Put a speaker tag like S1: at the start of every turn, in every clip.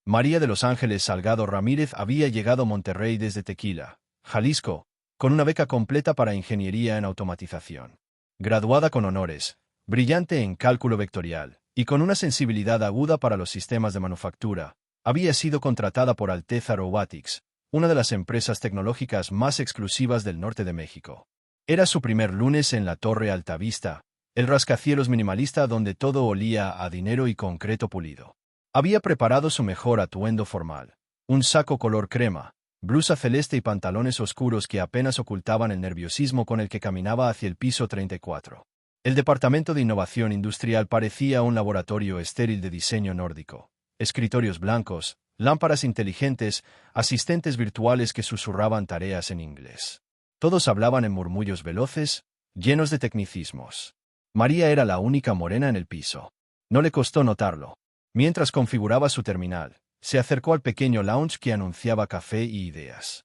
S1: María de los Ángeles Salgado Ramírez había llegado a Monterrey desde Tequila, Jalisco, con una beca completa para ingeniería en automatización. Graduada con honores, brillante en cálculo vectorial, y con una sensibilidad aguda para los sistemas de manufactura, había sido contratada por Alteza Robotics, una de las empresas tecnológicas más exclusivas del norte de México. Era su primer lunes en la Torre Altavista, el rascacielos minimalista donde todo olía a dinero y concreto pulido. Había preparado su mejor atuendo formal, un saco color crema, blusa celeste y pantalones oscuros que apenas ocultaban el nerviosismo con el que caminaba hacia el piso 34. El Departamento de Innovación Industrial parecía un laboratorio estéril de diseño nórdico. Escritorios blancos, lámparas inteligentes, asistentes virtuales que susurraban tareas en inglés. Todos hablaban en murmullos veloces, llenos de tecnicismos. María era la única morena en el piso. No le costó notarlo. Mientras configuraba su terminal, se acercó al pequeño lounge que anunciaba café y ideas.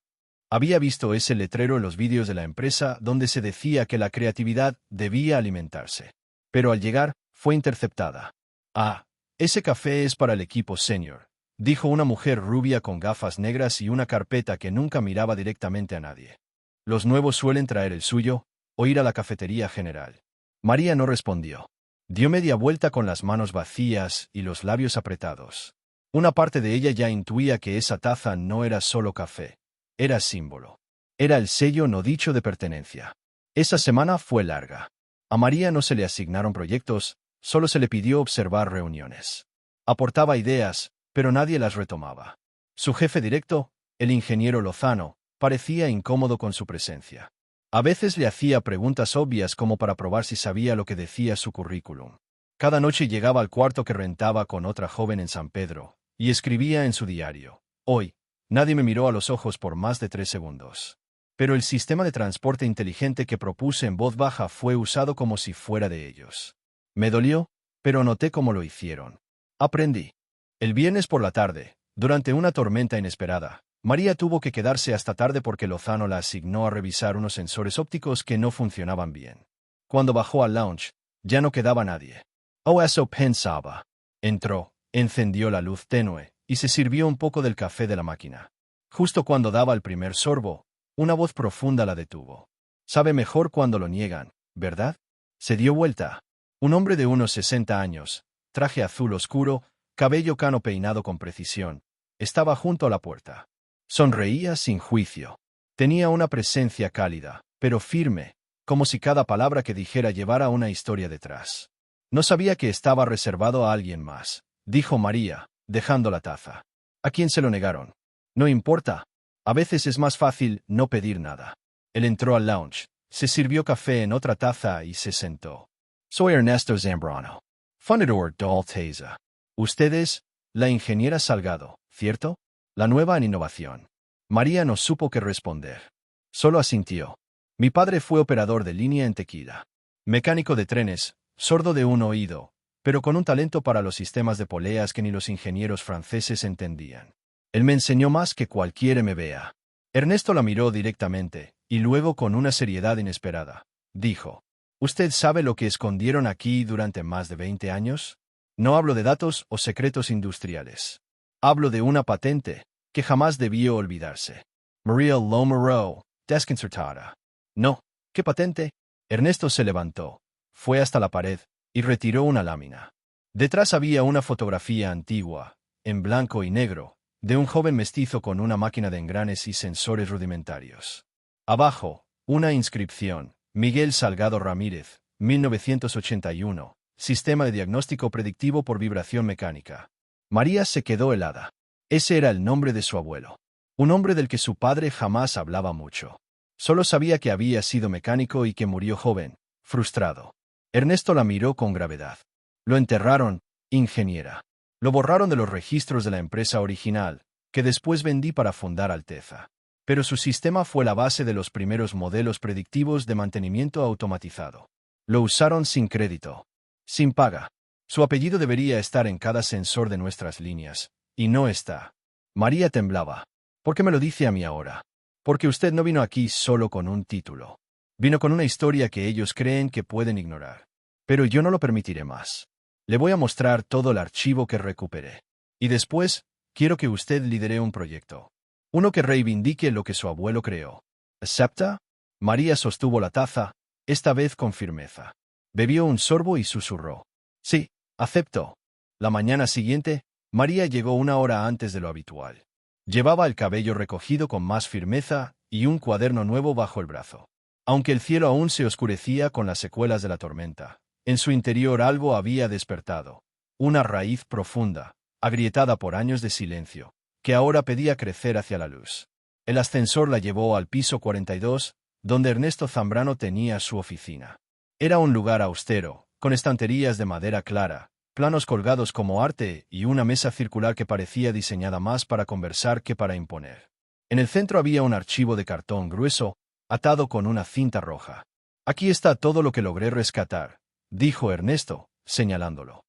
S1: Había visto ese letrero en los vídeos de la empresa donde se decía que la creatividad debía alimentarse. Pero al llegar, fue interceptada. «Ah, ese café es para el equipo senior», dijo una mujer rubia con gafas negras y una carpeta que nunca miraba directamente a nadie. «Los nuevos suelen traer el suyo, o ir a la cafetería general». María no respondió. Dio media vuelta con las manos vacías y los labios apretados. Una parte de ella ya intuía que esa taza no era solo café. Era símbolo. Era el sello no dicho de pertenencia. Esa semana fue larga. A María no se le asignaron proyectos, solo se le pidió observar reuniones. Aportaba ideas, pero nadie las retomaba. Su jefe directo, el ingeniero Lozano, parecía incómodo con su presencia. A veces le hacía preguntas obvias como para probar si sabía lo que decía su currículum. Cada noche llegaba al cuarto que rentaba con otra joven en San Pedro, y escribía en su diario: «Hoy, nadie me miró a los ojos por más de 3 segundos». Pero el sistema de transporte inteligente que propuse en voz baja fue usado como si fuera de ellos. Me dolió, pero noté cómo lo hicieron. Aprendí. El viernes por la tarde, durante una tormenta inesperada, María tuvo que quedarse hasta tarde porque Lozano la asignó a revisar unos sensores ópticos que no funcionaban bien. Cuando bajó al lounge, ya no quedaba nadie. «Oh, eso pensaba». Entró, encendió la luz tenue, y se sirvió un poco del café de la máquina. Justo cuando daba el primer sorbo, una voz profunda la detuvo. «Sabe mejor cuando lo niegan, ¿verdad?». Se dio vuelta. Un hombre de unos 60 años, traje azul oscuro, cabello cano peinado con precisión, estaba junto a la puerta. Sonreía sin juicio. Tenía una presencia cálida, pero firme, como si cada palabra que dijera llevara una historia detrás. «No sabía que estaba reservado a alguien más», dijo María, dejando la taza. «¿A quién se lo negaron?». «No importa. A veces es más fácil no pedir nada». Él entró al lounge, se sirvió café en otra taza y se sentó. «Soy Ernesto Zambrano, fundador de Alteza. Usted es la ingeniera Salgado, ¿cierto? La nueva en innovación». María no supo qué responder. Solo asintió. «Mi padre fue operador de línea en Tequila. Mecánico de trenes, sordo de un oído, pero con un talento para los sistemas de poleas que ni los ingenieros franceses entendían. Él me enseñó más que cualquier MBA». Ernesto la miró directamente, y luego con una seriedad inesperada, dijo: «¿Usted sabe lo que escondieron aquí durante más de 20 años? No hablo de datos o secretos industriales. Hablo de una patente que jamás debió olvidarse. María Lomoreau, desconcertada». «No, ¿qué patente?». Ernesto se levantó, fue hasta la pared y retiró una lámina. Detrás había una fotografía antigua, en blanco y negro, de un joven mestizo con una máquina de engranes y sensores rudimentarios. Abajo, una inscripción: «Miguel Salgado Ramírez, 1981, Sistema de Diagnóstico Predictivo por Vibración Mecánica». María se quedó helada. Ese era el nombre de su abuelo. Un hombre del que su padre jamás hablaba mucho. Solo sabía que había sido mecánico y que murió joven, frustrado. Ernesto la miró con gravedad. «Lo enterraron, ingeniera. Lo borraron de los registros de la empresa original, que después vendí para fundar Alteza. Pero su sistema fue la base de los primeros modelos predictivos de mantenimiento automatizado. Lo usaron sin crédito, sin paga. Su apellido debería estar en cada sensor de nuestras líneas, y no está». María temblaba. «¿Por qué me lo dice a mí ahora?». «Porque usted no vino aquí solo con un título. Vino con una historia que ellos creen que pueden ignorar. Pero yo no lo permitiré más. Le voy a mostrar todo el archivo que recuperé. Y después, quiero que usted lidere un proyecto. Uno que reivindique lo que su abuelo creó. ¿Acepta? María sostuvo la taza, esta vez con firmeza. Bebió un sorbo y susurró. Sí, acepto. La mañana siguiente, María llegó una hora antes de lo habitual. Llevaba el cabello recogido con más firmeza y un cuaderno nuevo bajo el brazo. Aunque el cielo aún se oscurecía con las secuelas de la tormenta, en su interior algo había despertado. Una raíz profunda, agrietada por años de silencio, que ahora pedía crecer hacia la luz. El ascensor la llevó al piso 42, donde Ernesto Zambrano tenía su oficina. Era un lugar austero, con estanterías de madera clara, planos colgados como arte y una mesa circular que parecía diseñada más para conversar que para imponer. En el centro había un archivo de cartón grueso, atado con una cinta roja. Aquí está todo lo que logré rescatar, dijo Ernesto, señalándolo.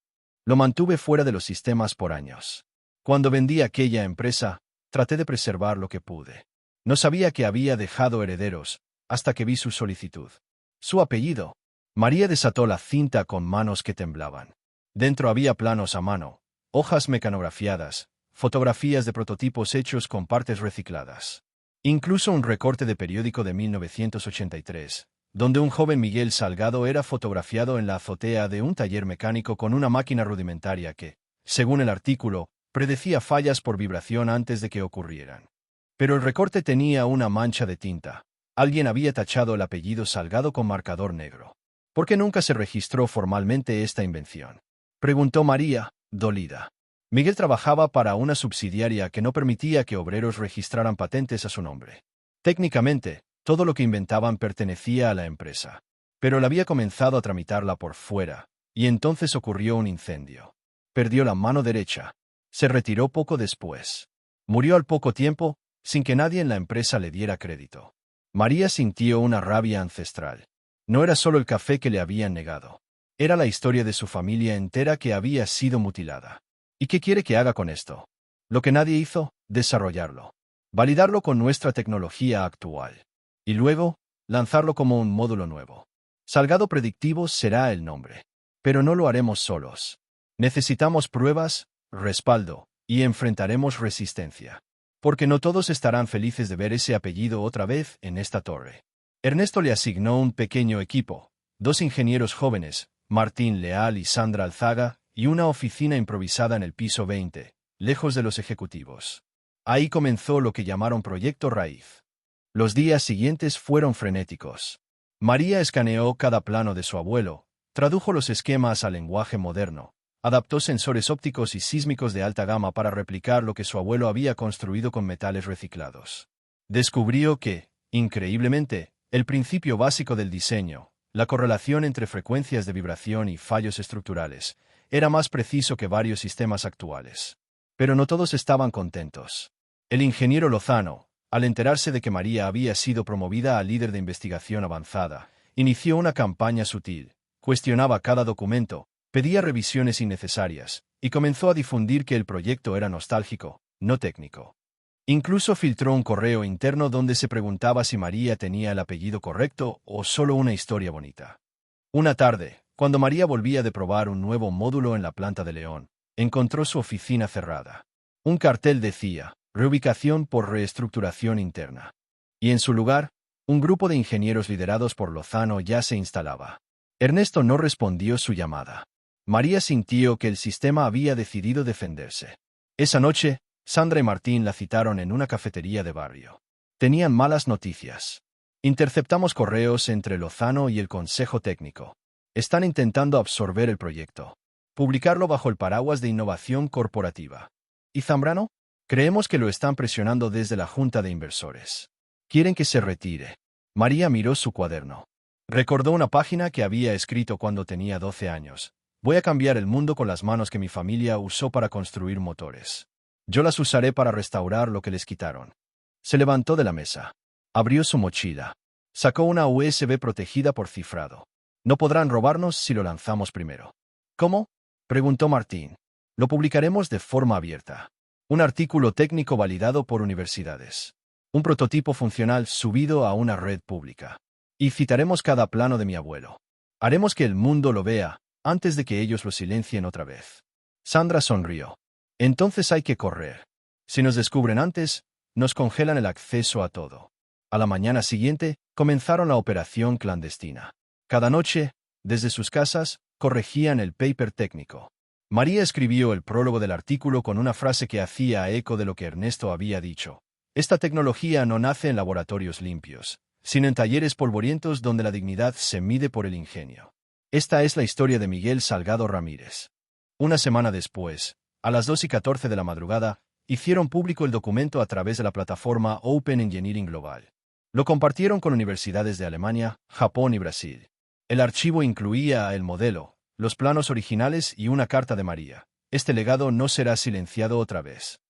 S1: Lo mantuve fuera de los sistemas por años. Cuando vendí aquella empresa, traté de preservar lo que pude. No sabía que había dejado herederos, hasta que vi su solicitud. Su apellido. María desató la cinta con manos que temblaban. Dentro había planos a mano, hojas mecanografiadas, fotografías de prototipos hechos con partes recicladas. Incluso un recorte de periódico de 1983, donde un joven Miguel Salgado era fotografiado en la azotea de un taller mecánico con una máquina rudimentaria que, según el artículo, predecía fallas por vibración antes de que ocurrieran. Pero el recorte tenía una mancha de tinta. Alguien había tachado el apellido Salgado con marcador negro. ¿Por qué nunca se registró formalmente esta invención?, preguntó María, dolida. Miguel trabajaba para una subsidiaria que no permitía que obreros registraran patentes a su nombre. Técnicamente, todo lo que inventaban pertenecía a la empresa. Pero él había comenzado a tramitarla por fuera, y entonces ocurrió un incendio. Perdió la mano derecha. Se retiró poco después. Murió al poco tiempo, sin que nadie en la empresa le diera crédito. María sintió una rabia ancestral. No era solo el café que le habían negado. Era la historia de su familia entera que había sido mutilada. ¿Y qué quiere que haga con esto? Lo que nadie hizo, desarrollarlo. Validarlo con nuestra tecnología actual. Y luego, lanzarlo como un módulo nuevo. Salgado Predictivo será el nombre. Pero no lo haremos solos. Necesitamos pruebas, respaldo, y enfrentaremos resistencia. Porque no todos estarán felices de ver ese apellido otra vez en esta torre. Ernesto le asignó un pequeño equipo, 2 ingenieros jóvenes, Martín Leal y Sandra Alzaga, y una oficina improvisada en el piso 20, lejos de los ejecutivos. Ahí comenzó lo que llamaron Proyecto Raíz. Los días siguientes fueron frenéticos. María escaneó cada plano de su abuelo, tradujo los esquemas al lenguaje moderno, adaptó sensores ópticos y sísmicos de alta gama para replicar lo que su abuelo había construido con metales reciclados. Descubrió que, increíblemente, el principio básico del diseño, la correlación entre frecuencias de vibración y fallos estructurales, era más preciso que varios sistemas actuales. Pero no todos estaban contentos. El ingeniero Lozano, al enterarse de que María había sido promovida a líder de investigación avanzada, inició una campaña sutil, cuestionaba cada documento, pedía revisiones innecesarias, y comenzó a difundir que el proyecto era nostálgico, no técnico. Incluso filtró un correo interno donde se preguntaba si María tenía el apellido correcto o solo una historia bonita. Una tarde, cuando María volvía de probar un nuevo módulo en la planta de León, encontró su oficina cerrada. Un cartel decía, reubicación por reestructuración interna. Y en su lugar, un grupo de ingenieros liderados por Lozano ya se instalaba. Ernesto no respondió su llamada. María sintió que el sistema había decidido defenderse. Esa noche, Sandra y Martín la citaron en una cafetería de barrio. Tenían malas noticias. Interceptamos correos entre Lozano y el Consejo Técnico. Están intentando absorber el proyecto. Publicarlo bajo el paraguas de innovación corporativa. ¿Y Zambrano? Creemos que lo están presionando desde la Junta de Inversores. Quieren que se retire. María miró su cuaderno. Recordó una página que había escrito cuando tenía 12 años. Voy a cambiar el mundo con las manos que mi familia usó para construir motores. Yo las usaré para restaurar lo que les quitaron. Se levantó de la mesa. Abrió su mochila. Sacó una USB protegida por cifrado. No podrán robarnos si lo lanzamos primero. ¿Cómo?, preguntó Martín. Lo publicaremos de forma abierta. Un artículo técnico validado por universidades. Un prototipo funcional subido a una red pública. Y citaremos cada plano de mi abuelo. Haremos que el mundo lo vea, antes de que ellos lo silencien otra vez. Sandra sonrió. Entonces hay que correr. Si nos descubren antes, nos congelan el acceso a todo. A la mañana siguiente, comenzaron la operación clandestina. Cada noche, desde sus casas, corregían el paper técnico. María escribió el prólogo del artículo con una frase que hacía eco de lo que Ernesto había dicho. Esta tecnología no nace en laboratorios limpios, sino en talleres polvorientos donde la dignidad se mide por el ingenio. Esta es la historia de Miguel Salgado Ramírez. Una semana después, a las 2:14 de la madrugada, hicieron público el documento a través de la plataforma Open Engineering Global. Lo compartieron con universidades de Alemania, Japón y Brasil. El archivo incluía el modelo, los planos originales y una carta de María. Este legado no será silenciado otra vez.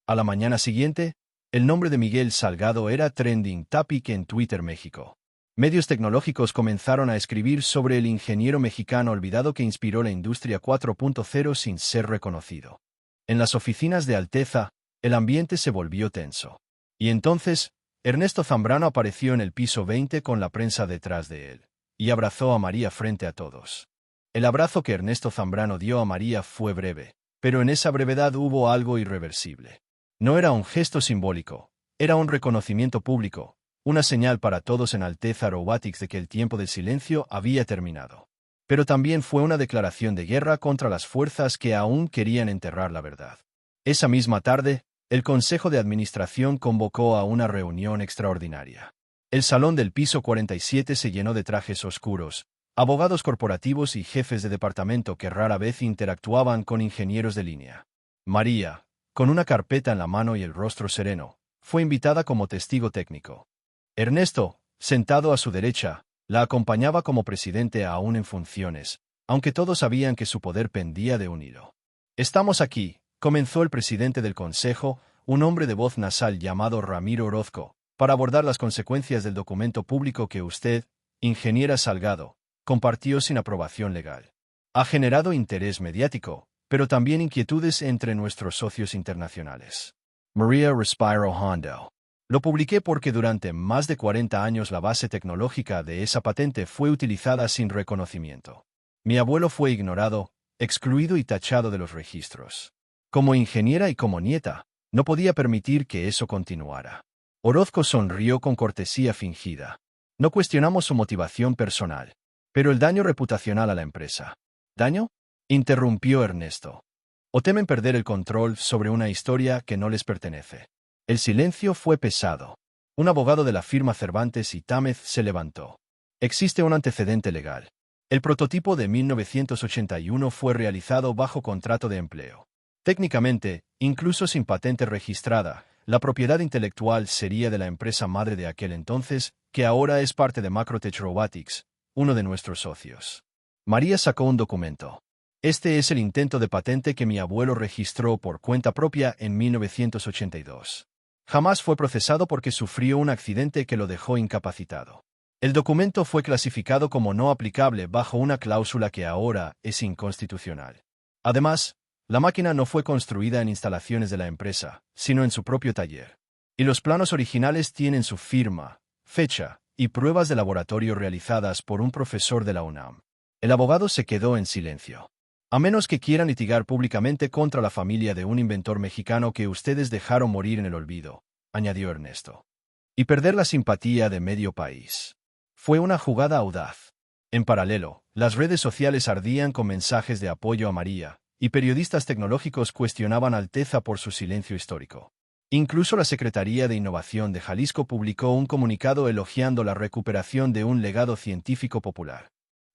S1: A la mañana siguiente, el nombre de Miguel Salgado era trending topic en Twitter México. Medios tecnológicos comenzaron a escribir sobre el ingeniero mexicano olvidado que inspiró la industria 4.0 sin ser reconocido. En las oficinas de Alteza, el ambiente se volvió tenso. Y entonces, Ernesto Zambrano apareció en el piso 20 con la prensa detrás de él, y abrazó a María frente a todos. El abrazo que Ernesto Zambrano dio a María fue breve, pero en esa brevedad hubo algo irreversible. No era un gesto simbólico, era un reconocimiento público, una señal para todos en Alteza Robotics de que el tiempo del silencio había terminado. Pero también fue una declaración de guerra contra las fuerzas que aún querían enterrar la verdad. Esa misma tarde, el Consejo de Administración convocó a una reunión extraordinaria. El salón del piso 47 se llenó de trajes oscuros, abogados corporativos y jefes de departamento que rara vez interactuaban con ingenieros de línea. María, con una carpeta en la mano y el rostro sereno, fue invitada como testigo técnico. Ernesto, sentado a su derecha, la acompañaba como presidente aún en funciones, aunque todos sabían que su poder pendía de un hilo. «Estamos aquí», comenzó el presidente del consejo, un hombre de voz nasal llamado Ramiro Orozco, para abordar las consecuencias del documento público que usted, ingeniera Salgado, compartió sin aprobación legal. Ha generado interés mediático, pero también inquietudes entre nuestros socios internacionales. María respiró hondo. Lo publiqué porque durante más de 40 años la base tecnológica de esa patente fue utilizada sin reconocimiento. Mi abuelo fue ignorado, excluido y tachado de los registros. Como ingeniera y como nieta, no podía permitir que eso continuara. Orozco sonrió con cortesía fingida. No cuestionamos su motivación personal, pero el daño reputacional a la empresa. ¿Daño?, interrumpió Ernesto. ¿O temen perder el control sobre una historia que no les pertenece? El silencio fue pesado. Un abogado de la firma Cervantes y Támez se levantó. Existe un antecedente legal. El prototipo de 1981 fue realizado bajo contrato de empleo. Técnicamente, incluso sin patente registrada, la propiedad intelectual sería de la empresa madre de aquel entonces, que ahora es parte de Macrotech Robotics, uno de nuestros socios. María sacó un documento. Este es el intento de patente que mi abuelo registró por cuenta propia en 1982. Jamás fue procesado porque sufrió un accidente que lo dejó incapacitado. El documento fue clasificado como no aplicable bajo una cláusula que ahora es inconstitucional. Además, la máquina no fue construida en instalaciones de la empresa, sino en su propio taller. Y los planos originales tienen su firma, fecha y pruebas de laboratorio realizadas por un profesor de la UNAM. El abogado se quedó en silencio. A menos que quieran litigar públicamente contra la familia de un inventor mexicano que ustedes dejaron morir en el olvido, añadió Ernesto. Y perder la simpatía de medio país. Fue una jugada audaz. En paralelo, las redes sociales ardían con mensajes de apoyo a María, y periodistas tecnológicos cuestionaban a Alteza por su silencio histórico. Incluso la Secretaría de Innovación de Jalisco publicó un comunicado elogiando la recuperación de un legado científico popular.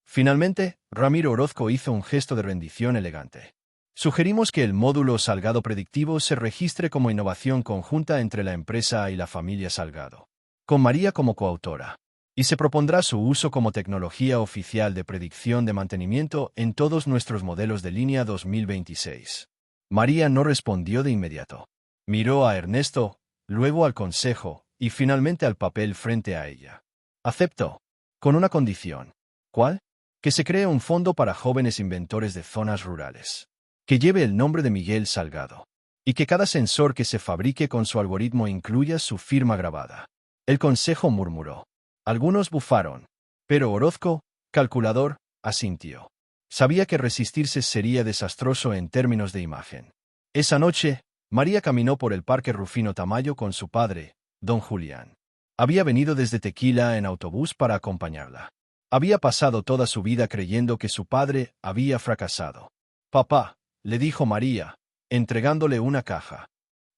S1: Finalmente, Ramiro Orozco hizo un gesto de rendición elegante. Sugerimos que el módulo Salgado predictivo se registre como innovación conjunta entre la empresa y la familia Salgado, con María como coautora, y se propondrá su uso como tecnología oficial de predicción de mantenimiento en todos nuestros modelos de línea 2026. María no respondió de inmediato. Miró a Ernesto, luego al consejo, y finalmente al papel frente a ella. Acepto, con una condición. ¿Cuál? Que se cree un fondo para jóvenes inventores de zonas rurales, que lleve el nombre de Miguel Salgado, y que cada sensor que se fabrique con su algoritmo incluya su firma grabada. El consejo murmuró. Algunos bufaron, pero Orozco, calculador, asintió. Sabía que resistirse sería desastroso en términos de imagen. Esa noche, María caminó por el Parque Rufino Tamayo con su padre, don Julián. Había venido desde Tequila en autobús para acompañarla. Había pasado toda su vida creyendo que su padre había fracasado. Papá, le dijo María, entregándole una caja.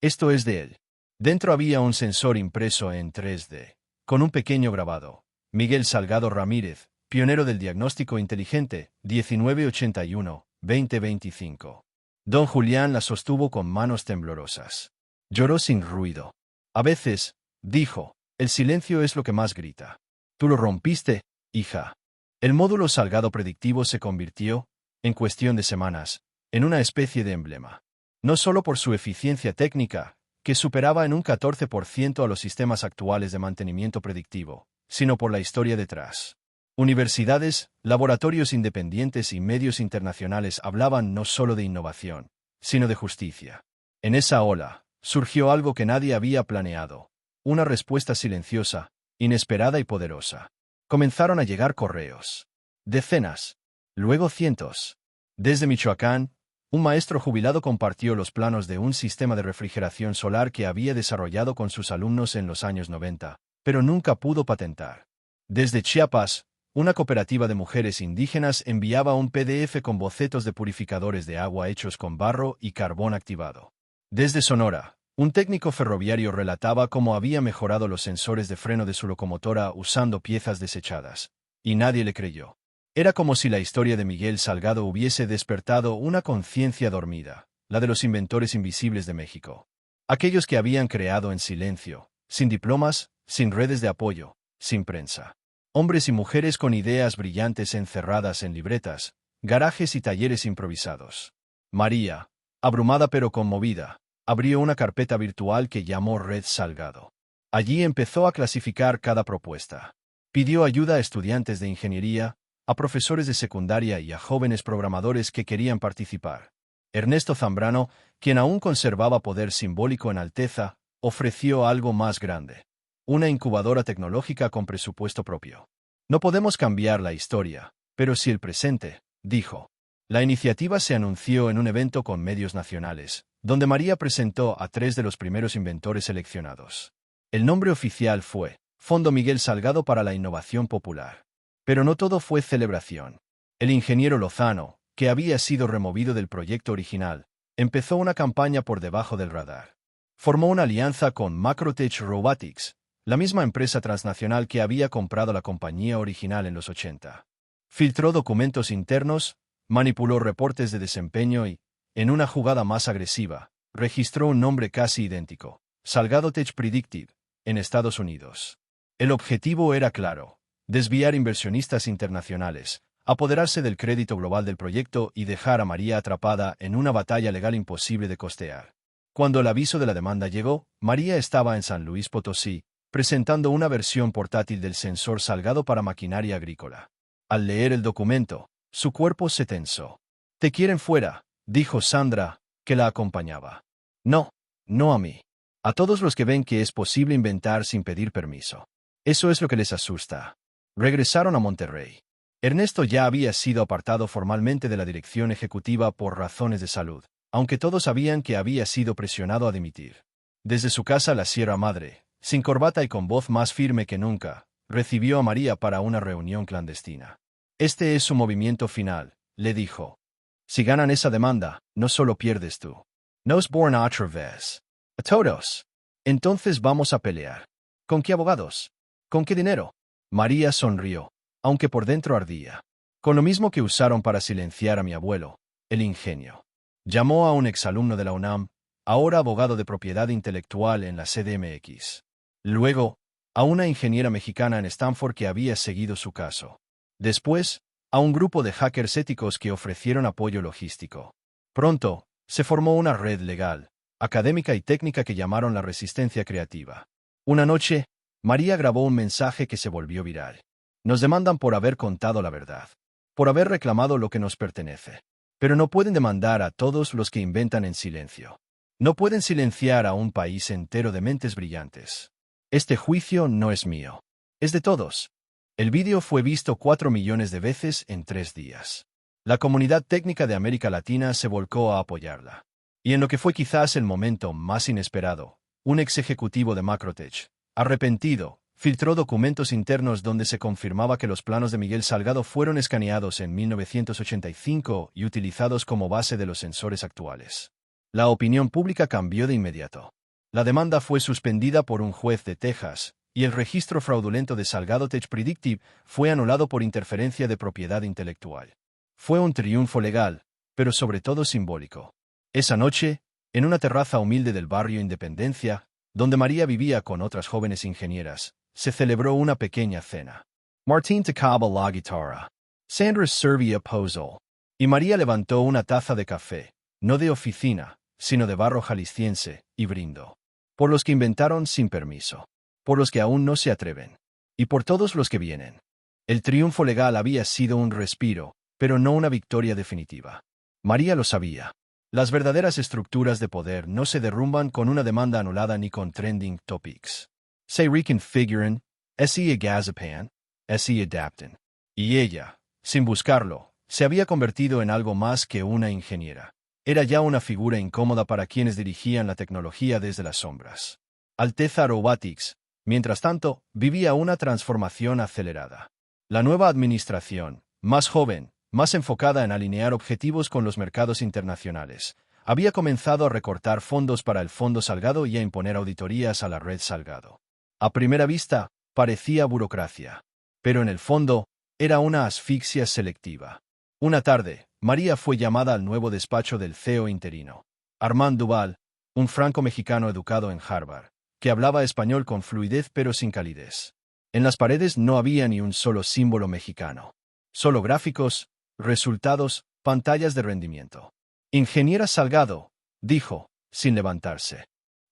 S1: Esto es de él. Dentro había un sensor impreso en 3D, con un pequeño grabado. Miguel Salgado Ramírez, pionero del diagnóstico inteligente, 1981-2025. Don Julián la sostuvo con manos temblorosas. Lloró sin ruido. A veces, dijo, el silencio es lo que más grita. Tú lo rompiste, hija. El módulo Salgado predictivo se convirtió, en cuestión de semanas, en una especie de emblema. No solo por su eficiencia técnica, que superaba en un 14% a los sistemas actuales de mantenimiento predictivo, sino por la historia detrás. Universidades, laboratorios independientes y medios internacionales hablaban no solo de innovación, sino de justicia. En esa ola, surgió algo que nadie había planeado. Una respuesta silenciosa, inesperada y poderosa. Comenzaron a llegar correos. Decenas. Luego cientos. Desde Michoacán, un maestro jubilado compartió los planos de un sistema de refrigeración solar que había desarrollado con sus alumnos en los años 90, pero nunca pudo patentar. Desde Chiapas, una cooperativa de mujeres indígenas enviaba un PDF con bocetos de purificadores de agua hechos con barro y carbón activado. Desde Sonora, un técnico ferroviario relataba cómo había mejorado los sensores de freno de su locomotora usando piezas desechadas. Y nadie le creyó. Era como si la historia de Miguel Salgado hubiese despertado una conciencia dormida, la de los inventores invisibles de México. Aquellos que habían creado en silencio, sin diplomas, sin redes de apoyo, sin prensa. Hombres y mujeres con ideas brillantes encerradas en libretas, garajes y talleres improvisados. María, abrumada pero conmovida, abrió una carpeta virtual que llamó Red Salgado. Allí empezó a clasificar cada propuesta. Pidió ayuda a estudiantes de ingeniería, a profesores de secundaria y a jóvenes programadores que querían participar. Ernesto Zambrano, quien aún conservaba poder simbólico en Alteza, ofreció algo más grande. Una incubadora tecnológica con presupuesto propio. No podemos cambiar la historia, pero sí el presente, dijo. La iniciativa se anunció en un evento con medios nacionales, donde María presentó a 3 de los primeros inventores seleccionados. El nombre oficial fue Fondo Miguel Salgado para la Innovación Popular. Pero no todo fue celebración. El ingeniero Lozano, que había sido removido del proyecto original, empezó una campaña por debajo del radar. Formó una alianza con Macrotech Robotics, la misma empresa transnacional que había comprado la compañía original en los 80. Filtró documentos internos, manipuló reportes de desempeño y, en una jugada más agresiva, registró un nombre casi idéntico, Salgado Tech Predictive, en Estados Unidos. El objetivo era claro: desviar inversionistas internacionales, apoderarse del crédito global del proyecto y dejar a María atrapada en una batalla legal imposible de costear. Cuando el aviso de la demanda llegó, María estaba en San Luis Potosí, presentando una versión portátil del sensor Salgado para maquinaria agrícola. Al leer el documento, su cuerpo se tensó. «Te quieren fuera», dijo Sandra, que la acompañaba. «No, no a mí. A todos los que ven que es posible inventar sin pedir permiso. Eso es lo que les asusta». Regresaron a Monterrey. Ernesto ya había sido apartado formalmente de la dirección ejecutiva por razones de salud, aunque todos sabían que había sido presionado a dimitir. Desde su casa la Sierra Madre, sin corbata y con voz más firme que nunca, recibió a María para una reunión clandestina. «Este es su movimiento final», le dijo. «Si ganan esa demanda, no solo pierdes tú. Nos born otra vez. A todos. Entonces vamos a pelear. ¿Con qué abogados? ¿Con qué dinero?» María sonrió, aunque por dentro ardía. «Con lo mismo que usaron para silenciar a mi abuelo, el ingenio». Llamó a un exalumno de la UNAM, ahora abogado de propiedad intelectual en la CDMX. Luego, a una ingeniera mexicana en Stanford que había seguido su caso. Después, a un grupo de hackers éticos que ofrecieron apoyo logístico. Pronto, se formó una red legal, académica y técnica que llamaron la Resistencia Creativa. Una noche, María grabó un mensaje que se volvió viral. «Nos demandan por haber contado la verdad, por haber reclamado lo que nos pertenece. Pero no pueden demandar a todos los que inventan en silencio. No pueden silenciar a un país entero de mentes brillantes. Este juicio no es mío. Es de todos». El vídeo fue visto 4 millones de veces en 3 días. La comunidad técnica de América Latina se volcó a apoyarla. Y en lo que fue quizás el momento más inesperado, un ex ejecutivo de Macrotech, arrepentido, filtró documentos internos donde se confirmaba que los planos de Miguel Salgado fueron escaneados en 1985 y utilizados como base de los sensores actuales. La opinión pública cambió de inmediato. La demanda fue suspendida por un juez de Texas, y el registro fraudulento de Salgado Tech Predictive fue anulado por interferencia de propiedad intelectual. Fue un triunfo legal, pero sobre todo simbólico. Esa noche, en una terraza humilde del barrio Independencia, donde María vivía con otras jóvenes ingenieras, se celebró una pequeña cena. Martín tocaba la guitarra. Sandra servía pozole. Y María levantó una taza de café, no de oficina, sino de barro jalisciense, y brindó. Por los que inventaron sin permiso. Por los que aún no se atreven. Y por todos los que vienen. El triunfo legal había sido un respiro, pero no una victoria definitiva. María lo sabía. Las verdaderas estructuras de poder no se derrumban con una demanda anulada ni con trending topics. Se reconfiguran, se agazapan, se adaptan. Y ella, sin buscarlo, se había convertido en algo más que una ingeniera. Era ya una figura incómoda para quienes dirigían la tecnología desde las sombras. Alteza Robotics, mientras tanto, vivía una transformación acelerada. La nueva administración, más joven, más enfocada en alinear objetivos con los mercados internacionales, había comenzado a recortar fondos para el Fondo Salgado y a imponer auditorías a la red Salgado. A primera vista, parecía burocracia. Pero en el fondo, era una asfixia selectiva. Una tarde, María fue llamada al nuevo despacho del CEO interino. Armand Duval, un franco-mexicano educado en Harvard, que hablaba español con fluidez pero sin calidez. En las paredes no había ni un solo símbolo mexicano. Solo gráficos, resultados, pantallas de rendimiento. Ingeniera Salgado, dijo, sin levantarse.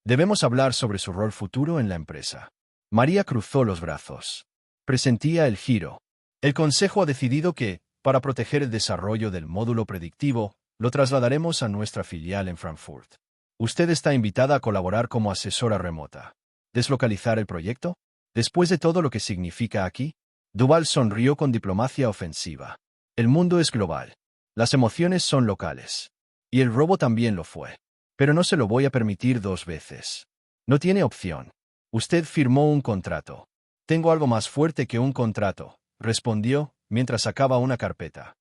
S1: Debemos hablar sobre su rol futuro en la empresa. María cruzó los brazos. Presentía el giro. El Consejo ha decidido que, para proteger el desarrollo del módulo predictivo, lo trasladaremos a nuestra filial en Frankfurt. Usted está invitada a colaborar como asesora remota. ¿Deslocalizar el proyecto? Después de todo lo que significa aquí, Duval sonrió con diplomacia ofensiva. El mundo es global. Las emociones son locales. Y el robo también lo fue. Pero no se lo voy a permitir 2 veces. No tiene opción. Usted firmó un contrato. Tengo algo más fuerte que un contrato, respondió, mientras sacaba una carpeta.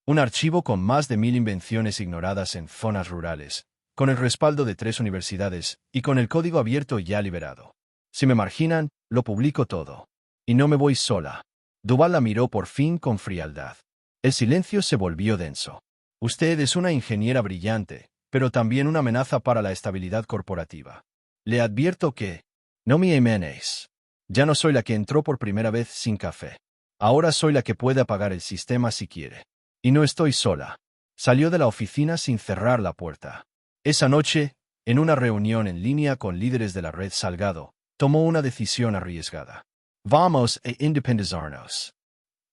S1: Un archivo con más de 1000 invenciones ignoradas en zonas rurales, con el respaldo de 3 universidades y con el código abierto ya liberado. Si me marginan, lo publico todo. Y no me voy sola. Duval la miró por fin con frialdad. El silencio se volvió denso. Usted es una ingeniera brillante, pero también una amenaza para la estabilidad corporativa. Le advierto que... No me amenes. Ya no soy la que entró por primera vez sin café. Ahora soy la que puede apagar el sistema si quiere. Y no estoy sola. Salió de la oficina sin cerrar la puerta. Esa noche, en una reunión en línea con líderes de la red Salgado, tomó una decisión arriesgada. Vamos a independizarnos.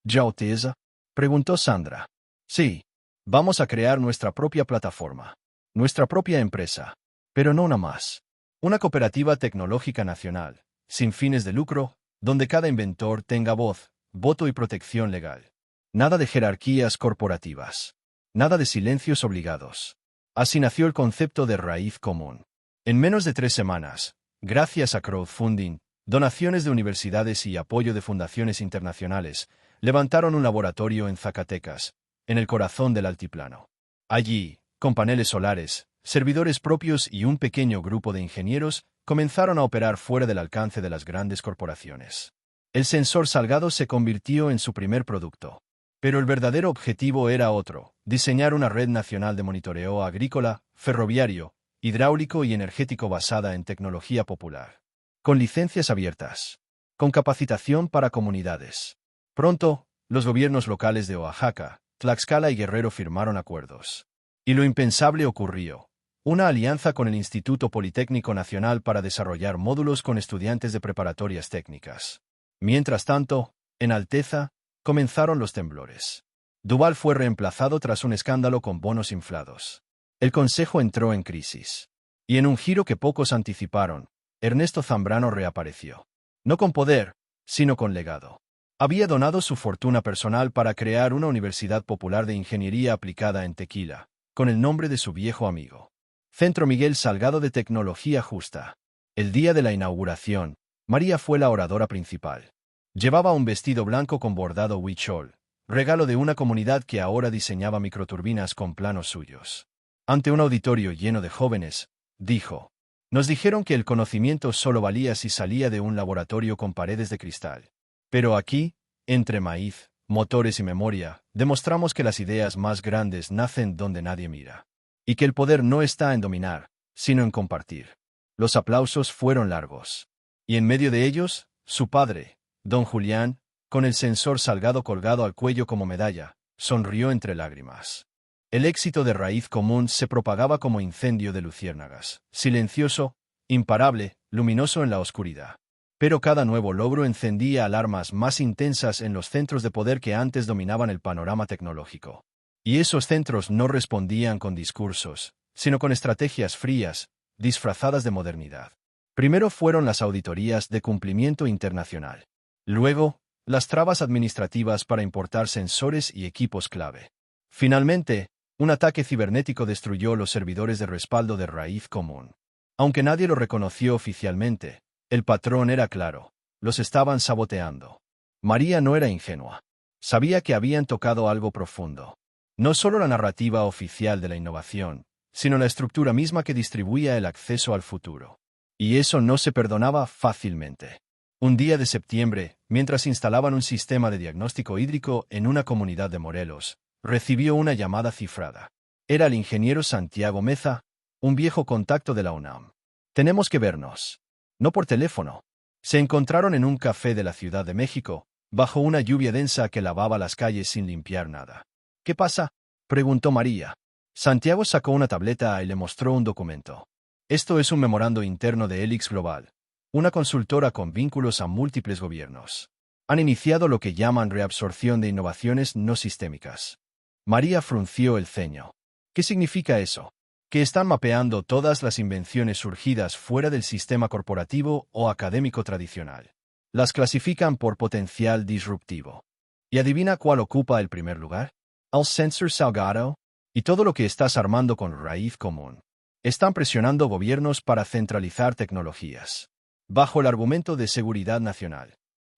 S1: ¿Ya Alteza? Preguntó Sandra. Sí. Vamos a crear nuestra propia plataforma. Nuestra propia empresa. Pero no una más. Una cooperativa tecnológica nacional, sin fines de lucro, donde cada inventor tenga voz, voto y protección legal. Nada de jerarquías corporativas. Nada de silencios obligados. Así nació el concepto de raíz común. En menos de 3 semanas, gracias a crowdfunding, donaciones de universidades y apoyo de fundaciones internacionales, levantaron un laboratorio en Zacatecas, en el corazón del altiplano. Allí, con paneles solares, servidores propios y un pequeño grupo de ingenieros, comenzaron a operar fuera del alcance de las grandes corporaciones. El sensor Salgado se convirtió en su primer producto. Pero el verdadero objetivo era otro: diseñar una red nacional de monitoreo agrícola, ferroviario, hidráulico y energético basada en tecnología popular. Con licencias abiertas. Con capacitación para comunidades. Pronto, los gobiernos locales de Oaxaca, Tlaxcala y Guerrero firmaron acuerdos. Y lo impensable ocurrió. Una alianza con el Instituto Politécnico Nacional para desarrollar módulos con estudiantes de preparatorias técnicas. Mientras tanto, en Alteza, comenzaron los temblores. Duval fue reemplazado tras un escándalo con bonos inflados. El consejo entró en crisis. Y en un giro que pocos anticiparon, Ernesto Zambrano reapareció. No con poder, sino con legado. Había donado su fortuna personal para crear una universidad popular de ingeniería aplicada en Tequila, con el nombre de su viejo amigo. Centro Miguel Salgado de Tecnología Justa. El día de la inauguración, María fue la oradora principal. Llevaba un vestido blanco con bordado huichol, regalo de una comunidad que ahora diseñaba microturbinas con planos suyos. Ante un auditorio lleno de jóvenes, dijo: «Nos dijeron que el conocimiento solo valía si salía de un laboratorio con paredes de cristal. Pero aquí, entre maíz, motores y memoria, demostramos que las ideas más grandes nacen donde nadie mira. Y que el poder no está en dominar, sino en compartir». Los aplausos fueron largos. Y en medio de ellos, su padre, don Julián, con el sensor Salgado colgado al cuello como medalla, sonrió entre lágrimas. El éxito de Raíz Común se propagaba como incendio de luciérnagas, silencioso, imparable, luminoso en la oscuridad. Pero cada nuevo logro encendía alarmas más intensas en los centros de poder que antes dominaban el panorama tecnológico. Y esos centros no respondían con discursos, sino con estrategias frías, disfrazadas de modernidad. Primero fueron las auditorías de cumplimiento internacional. Luego, las trabas administrativas para importar sensores y equipos clave. Finalmente, un ataque cibernético destruyó los servidores de respaldo de Raíz Común. Aunque nadie lo reconoció oficialmente, el patrón era claro: los estaban saboteando. María no era ingenua. Sabía que habían tocado algo profundo. No solo la narrativa oficial de la innovación, sino la estructura misma que distribuía el acceso al futuro. Y eso no se perdonaba fácilmente. Un día de septiembre, mientras instalaban un sistema de diagnóstico hídrico en una comunidad de Morelos, recibió una llamada cifrada. Era el ingeniero Santiago Meza, un viejo contacto de la UNAM. «Tenemos que vernos». No por teléfono. Se encontraron en un café de la Ciudad de México, bajo una lluvia densa que lavaba las calles sin limpiar nada. «¿Qué pasa?», preguntó María. Santiago sacó una tableta y le mostró un documento. «Esto es un memorando interno de Helix Global, una consultora con vínculos a múltiples gobiernos. Han iniciado lo que llaman reabsorción de innovaciones no sistémicas». María frunció el ceño. «¿Qué significa eso?». «Que están mapeando todas las invenciones surgidas fuera del sistema corporativo o académico tradicional. Las clasifican por potencial disruptivo. ¿Y adivina cuál ocupa el primer lugar? El sensor Salgado. Y todo lo que estás armando con Raíz Común. Están presionando gobiernos para centralizar tecnologías, bajo el argumento de seguridad nacional».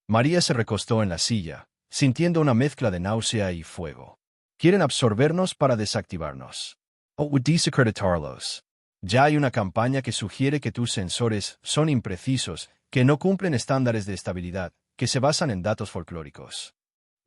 S1: María se recostó en la silla, sintiendo una mezcla de náusea y fuego. «Quieren absorbernos para desactivarnos. O desacreditarlos. Ya hay una campaña que sugiere que tus sensores son imprecisos, que no cumplen estándares de estabilidad, que se basan en datos folclóricos.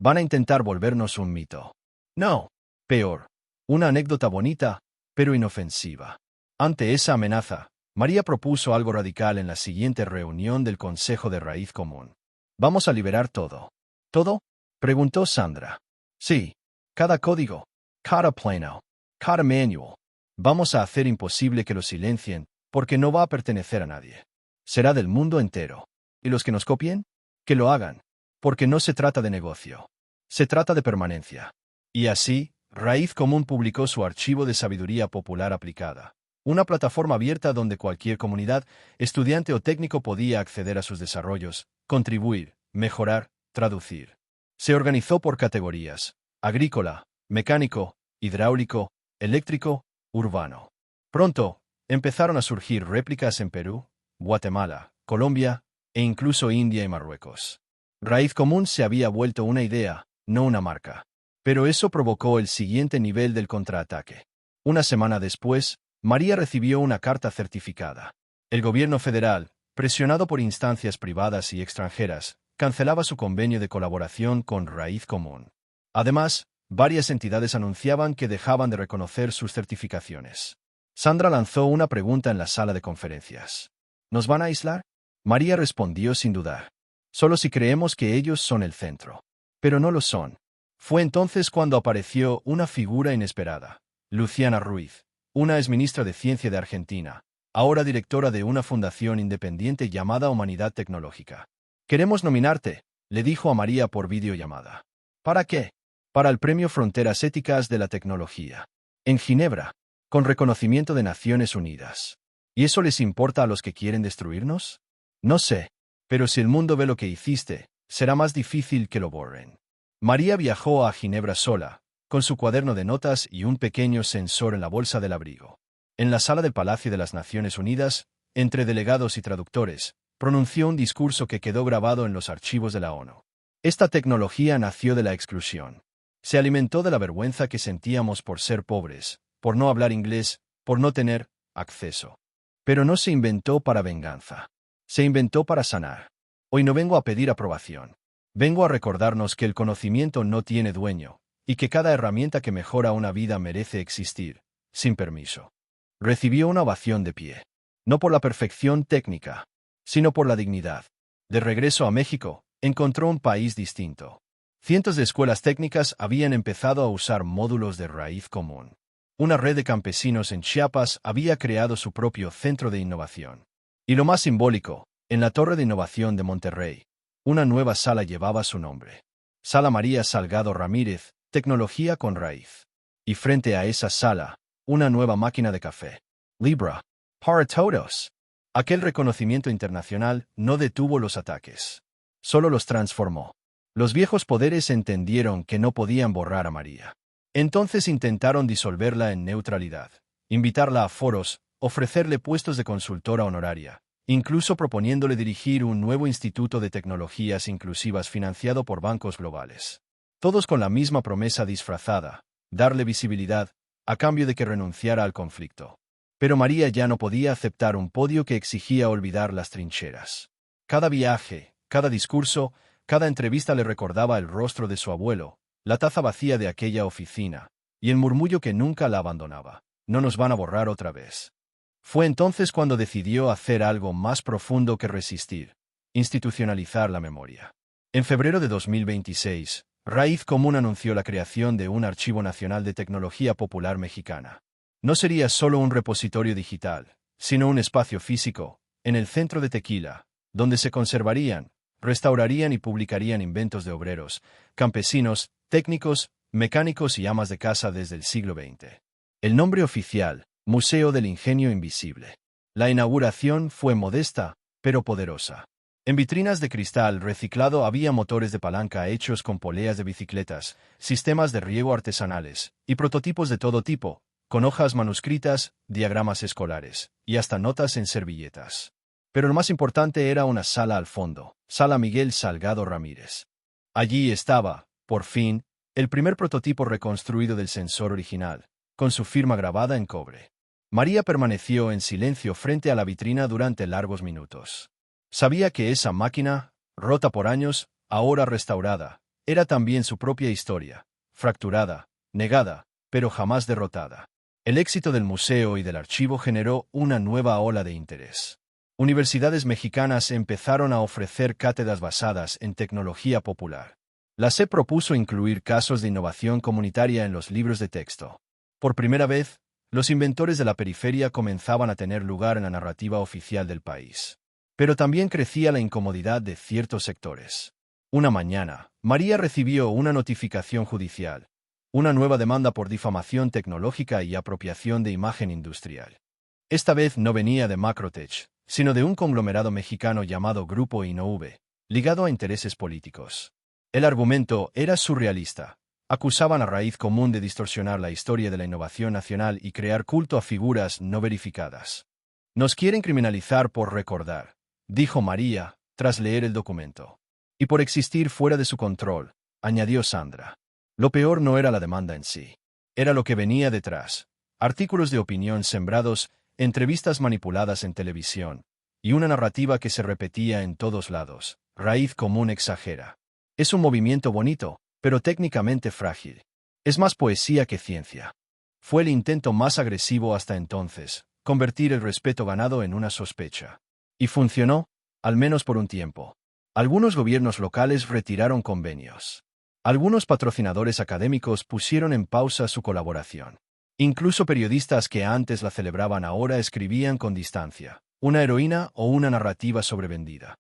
S1: Van a intentar volvernos un mito. No, peor. Una anécdota bonita, pero inofensiva». Ante esa amenaza, María propuso algo radical en la siguiente reunión del Consejo de Raíz Común. «Vamos a liberar todo». «¿Todo?», preguntó Sandra. «Sí. Cada código, cada plano, cada manual. Vamos a hacer imposible que lo silencien, porque no va a pertenecer a nadie. Será del mundo entero. ¿Y los que nos copien? Que lo hagan. Porque no se trata de negocio. Se trata de permanencia». Y así, Raíz Común publicó su archivo de sabiduría popular aplicada. Una plataforma abierta donde cualquier comunidad, estudiante o técnico podía acceder a sus desarrollos, contribuir, mejorar, traducir. Se organizó por categorías: agrícola, mecánico, hidráulico, eléctrico, urbano. Pronto, empezaron a surgir réplicas en Perú, Guatemala, Colombia e incluso India y Marruecos. Raíz Común se había vuelto una idea, no una marca. Pero eso provocó el siguiente nivel del contraataque. Una semana después, María recibió una carta certificada. El gobierno federal, presionado por instancias privadas y extranjeras, cancelaba su convenio de colaboración con Raíz Común. Además, varias entidades anunciaban que dejaban de reconocer sus certificaciones. Sandra lanzó una pregunta en la sala de conferencias. ¿Nos van a aislar? María respondió sin dudar. Solo si creemos que ellos son el centro. Pero no lo son. Fue entonces cuando apareció una figura inesperada. Luciana Ruiz, una exministra de Ciencia de Argentina, ahora directora de una fundación independiente llamada Humanidad Tecnológica. «Queremos nominarte», le dijo a María por videollamada. «¿Para qué?». «Para el Premio Fronteras Éticas de la Tecnología. En Ginebra, con reconocimiento de Naciones Unidas. ¿Y eso les importa a los que quieren destruirnos? No sé. Pero si el mundo ve lo que hiciste, será más difícil que lo borren». María viajó a Ginebra sola, con su cuaderno de notas y un pequeño sensor en la bolsa del abrigo. En la sala del Palacio de las Naciones Unidas, entre delegados y traductores, pronunció un discurso que quedó grabado en los archivos de la ONU. Esta tecnología nació de la exclusión. Se alimentó de la vergüenza que sentíamos por ser pobres, por no hablar inglés, por no tener acceso. Pero no se inventó para venganza. Se inventó para sanar. Hoy no vengo a pedir aprobación. Vengo a recordarnos que el conocimiento no tiene dueño, y que cada herramienta que mejora una vida merece existir, sin permiso. Recibió una ovación de pie. No por la perfección técnica, sino por la dignidad. De regreso a México, encontró un país distinto. Cientos de escuelas técnicas habían empezado a usar módulos de raíz común. Una red de campesinos en Chiapas había creado su propio centro de innovación. Y lo más simbólico, en la Torre de Innovación de Monterrey, una nueva sala llevaba su nombre. Sala María Salgado Ramírez, Tecnología con Raíz. Y frente a esa sala, una nueva máquina de café. Libra. Para todos. Aquel reconocimiento internacional no detuvo los ataques. Solo los transformó. Los viejos poderes entendieron que no podían borrar a María. Entonces intentaron disolverla en neutralidad, invitarla a foros, ofrecerle puestos de consultora honoraria, incluso proponiéndole dirigir un nuevo instituto de tecnologías inclusivas financiado por bancos globales. Todos con la misma promesa disfrazada, darle visibilidad, a cambio de que renunciara al conflicto. Pero María ya no podía aceptar un podio que exigía olvidar las trincheras. Cada viaje, cada discurso, cada entrevista le recordaba el rostro de su abuelo, la taza vacía de aquella oficina, y el murmullo que nunca la abandonaba. No nos van a borrar otra vez. Fue entonces cuando decidió hacer algo más profundo que resistir: institucionalizar la memoria. En febrero de 2026, Raíz Común anunció la creación de un Archivo Nacional de Tecnología Popular Mexicana. No sería solo un repositorio digital, sino un espacio físico, en el centro de Tequila, donde se conservarían, restaurarían y publicarían inventos de obreros, campesinos, técnicos, mecánicos y amas de casa desde el siglo XX. El nombre oficial: Museo del Ingenio Invisible. La inauguración fue modesta, pero poderosa. En vitrinas de cristal reciclado había motores de palanca hechos con poleas de bicicletas, sistemas de riego artesanales, y prototipos de todo tipo, con hojas manuscritas, diagramas escolares, y hasta notas en servilletas. Pero lo más importante era una sala al fondo, Sala Miguel Salgado Ramírez. Allí estaba, por fin, el primer prototipo reconstruido del sensor original, con su firma grabada en cobre. María permaneció en silencio frente a la vitrina durante largos minutos. Sabía que esa máquina, rota por años, ahora restaurada, era también su propia historia, fracturada, negada, pero jamás derrotada. El éxito del museo y del archivo generó una nueva ola de interés. Universidades mexicanas empezaron a ofrecer cátedras basadas en tecnología popular. La SEP propuso incluir casos de innovación comunitaria en los libros de texto. Por primera vez, los inventores de la periferia comenzaban a tener lugar en la narrativa oficial del país. Pero también crecía la incomodidad de ciertos sectores. Una mañana, María recibió una notificación judicial, una nueva demanda por difamación tecnológica y apropiación de imagen industrial. Esta vez no venía de Macrotech, sino de un conglomerado mexicano llamado Grupo Innove, ligado a intereses políticos. El argumento era surrealista. Acusaban a Raíz Común de distorsionar la historia de la innovación nacional y crear culto a figuras no verificadas. Nos quieren criminalizar por recordar, dijo María, tras leer el documento. Y por existir fuera de su control, añadió Sandra. Lo peor no era la demanda en sí. Era lo que venía detrás: artículos de opinión sembrados, entrevistas manipuladas en televisión, y una narrativa que se repetía en todos lados. Raíz Común exagera. Es un movimiento bonito, pero técnicamente frágil. Es más poesía que ciencia. Fue el intento más agresivo hasta entonces: convertir el respeto ganado en una sospecha. Y funcionó, al menos por un tiempo. Algunos gobiernos locales retiraron convenios. Algunos patrocinadores académicos pusieron en pausa su colaboración. Incluso periodistas que antes la celebraban ahora escribían con distancia: una heroína o una narrativa sobrevendida.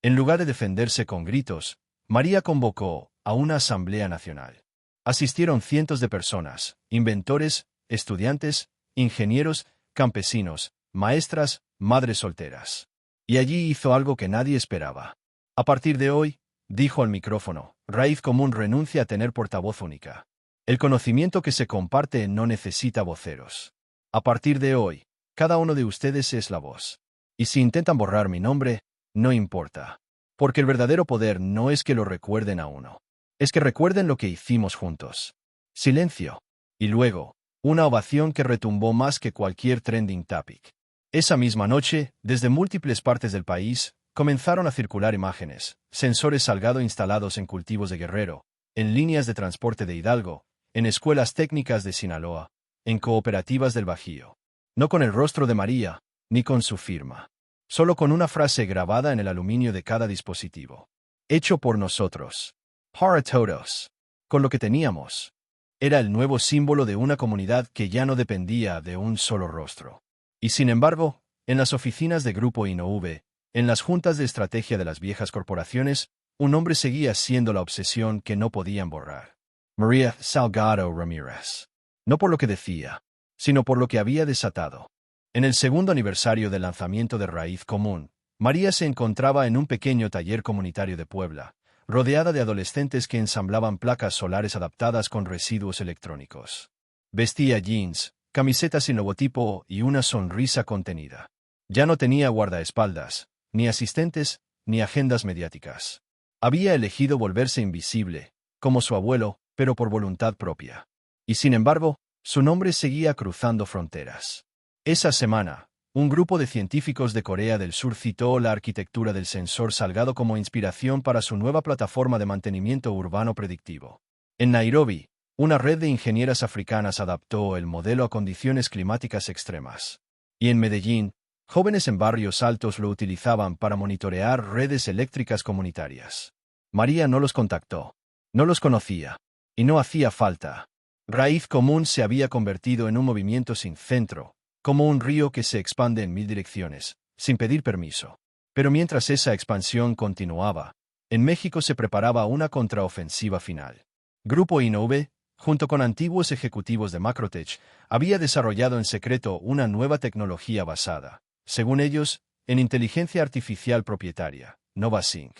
S1: En lugar de defenderse con gritos, María convocó a una asamblea nacional. Asistieron cientos de personas: inventores, estudiantes, ingenieros, campesinos, maestras, madres solteras. Y allí hizo algo que nadie esperaba. A partir de hoy, dijo al micrófono, Raíz Común renuncia a tener portavoz única. El conocimiento que se comparte no necesita voceros. A partir de hoy, cada uno de ustedes es la voz. Y si intentan borrar mi nombre, no importa. Porque el verdadero poder no es que lo recuerden a uno. Es que recuerden lo que hicimos juntos. Silencio. Y luego, una ovación que retumbó más que cualquier trending topic. Esa misma noche, desde múltiples partes del país, comenzaron a circular imágenes, sensores Salgado instalados en cultivos de Guerrero, en líneas de transporte de Hidalgo, en escuelas técnicas de Sinaloa, en cooperativas del Bajío. No con el rostro de María, ni con su firma. Solo con una frase grabada en el aluminio de cada dispositivo. Hecho por nosotros. Para todos. Con lo que teníamos. Era el nuevo símbolo de una comunidad que ya no dependía de un solo rostro. Y sin embargo, en las oficinas de Grupo Innove, en las juntas de estrategia de las viejas corporaciones, un hombre seguía siendo la obsesión que no podían borrar. María Salgado Ramírez. No por lo que decía, sino por lo que había desatado. En el segundo aniversario del lanzamiento de Raíz Común, María se encontraba en un pequeño taller comunitario de Puebla, rodeada de adolescentes que ensamblaban placas solares adaptadas con residuos electrónicos. Vestía jeans, camiseta sin logotipo y una sonrisa contenida. Ya no tenía guardaespaldas, ni asistentes, ni agendas mediáticas. Había elegido volverse invisible, como su abuelo, pero por voluntad propia. Y sin embargo, su nombre seguía cruzando fronteras. Esa semana, un grupo de científicos de Corea del Sur citó la arquitectura del sensor Salgado como inspiración para su nueva plataforma de mantenimiento urbano predictivo. En Nairobi, una red de ingenieras africanas adaptó el modelo a condiciones climáticas extremas. Y en Medellín, jóvenes en barrios altos lo utilizaban para monitorear redes eléctricas comunitarias. María no los contactó. No los conocía. Y no hacía falta. Raíz Común se había convertido en un movimiento sin centro, como un río que se expande en 1000 direcciones, sin pedir permiso. Pero mientras esa expansión continuaba, en México se preparaba una contraofensiva final. Grupo Innove, junto con antiguos ejecutivos de Macrotech, había desarrollado en secreto una nueva tecnología basada, según ellos, en inteligencia artificial propietaria, NovaSync.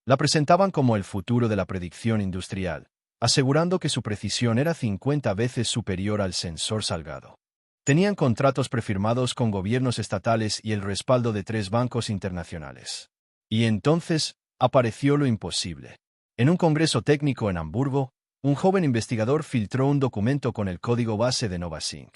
S1: La presentaban como el futuro de la predicción industrial, asegurando que su precisión era 50 veces superior al sensor Salgado. Tenían contratos prefirmados con gobiernos estatales y el respaldo de 3 bancos internacionales. Y entonces, apareció lo imposible. En un congreso técnico en Hamburgo, un joven investigador filtró un documento con el código base de NovaSync.